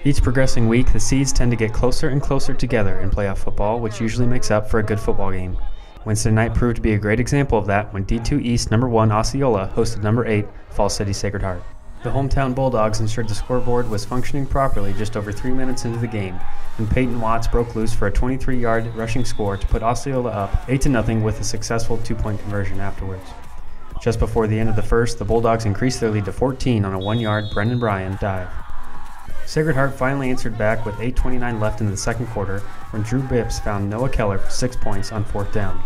Each progressing week, the seeds tend to get closer and closer together in playoff football, which usually makes up for a good football game. Wednesday night proved to be a great example of that when D2 East number 1 Osceola hosted number 8 Falls City Sacred Heart. The hometown Bulldogs ensured the scoreboard was functioning properly just over 3 minutes into the game, when Peyton Watts broke loose for a 23-yard rushing score to put Osceola up 8-0 with a successful 2-point conversion afterwards. Just before the end of the first, the Bulldogs increased their lead to 14 on a 1-yard Brendan Bryan dive. Sacred Heart finally answered back with 8:29 left in the second quarter when Drew Bips found Noah Keller for 6 points on 4th down.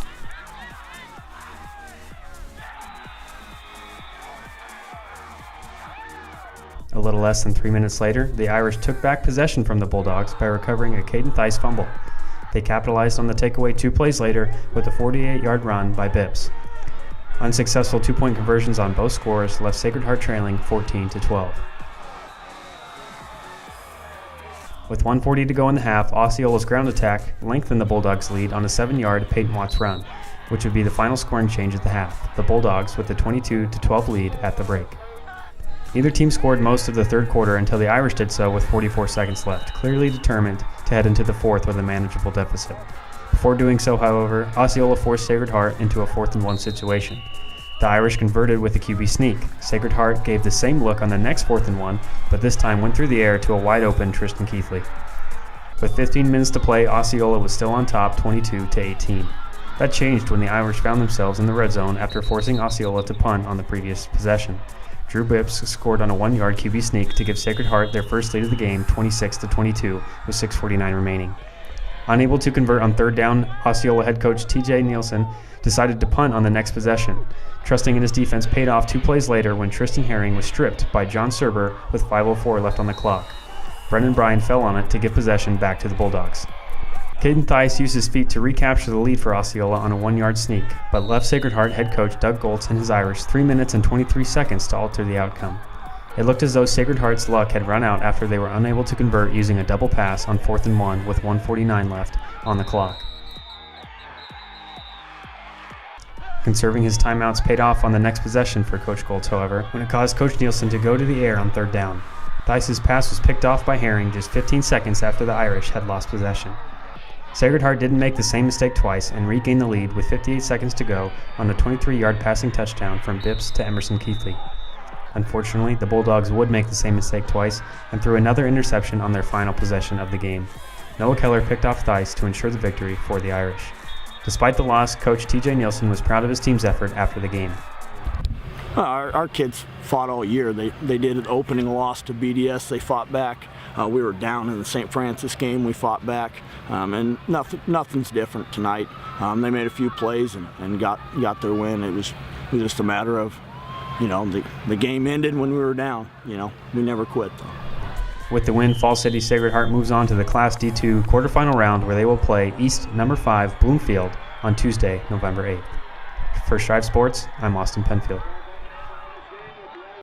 A little less than 3 minutes later, the Irish took back possession from the Bulldogs by recovering a Caden Theis fumble. They capitalized on the takeaway 2 plays later with a 48-yard run by Bips. Unsuccessful 2-point conversions on both scores left Sacred Heart trailing 14-12. With 1:40 to go in the half, Osceola's ground attack lengthened the Bulldogs' lead on a 7-yard Peyton Watts run, which would be the final scoring change at the half, the Bulldogs with a 22-12 lead at the break. Neither team scored most of the third quarter until the Irish did so with 44 seconds left, clearly determined to head into the fourth with a manageable deficit. Before doing so, however, Osceola forced Sacred Heart into a 4th-and-1 situation. The Irish converted with a QB sneak. Sacred Heart gave the same look on the next 4th-and-1, but this time went through the air to a wide-open Tristan Keithley. With 15 minutes to play, Osceola was still on top 22-18. That changed when the Irish found themselves in the red zone after forcing Osceola to punt on the previous possession. Drew Bips scored on a 1-yard QB sneak to give Sacred Heart their first lead of the game, 26-22, with 6:49 remaining. Unable to convert on 3rd down, Osceola head coach TJ Nielsen decided to punt on the next possession. Trusting in his defense paid off 2 plays later when Tristan Herring was stripped by John Serber with 5:04 left on the clock. Brendan Bryan fell on it to give possession back to the Bulldogs. Caden Theis used his feet to recapture the lead for Osceola on a 1-yard sneak, but left Sacred Heart head coach Doug Goltz and his Irish 3 minutes and 23 seconds to alter the outcome. It looked as though Sacred Heart's luck had run out after they were unable to convert using a double pass on 4th-and-1 with 1:49 left on the clock. Conserving his timeouts paid off on the next possession for Coach Goltz, however, when it caused Coach Nielsen to go to the air on 3rd down. Theis's pass was picked off by Herring just 15 seconds after the Irish had lost possession. Sacred Heart didn't make the same mistake twice and regained the lead with 58 seconds to go on a 23-yard passing touchdown from Bips to Emerson Keithley. Unfortunately, the Bulldogs would make the same mistake twice and threw another interception on their final possession of the game. Noah Keller picked off Theis to ensure the victory for the Irish. Despite the loss, Coach TJ Nielsen was proud of his team's effort after the game. Our kids fought all year. They did an opening loss to BDS. They fought back. We were down in the St. Francis game. We fought back, and nothing's different tonight. They made a few plays and got their win. It was just a matter of, the game ended when we were down. We never quit though. With the win, Falls City Sacred Heart moves on to the Class D2 quarterfinal round where they will play East number 5 Bloomfield on Tuesday, November 8th. For Striv Sports, I'm Austin Penfield.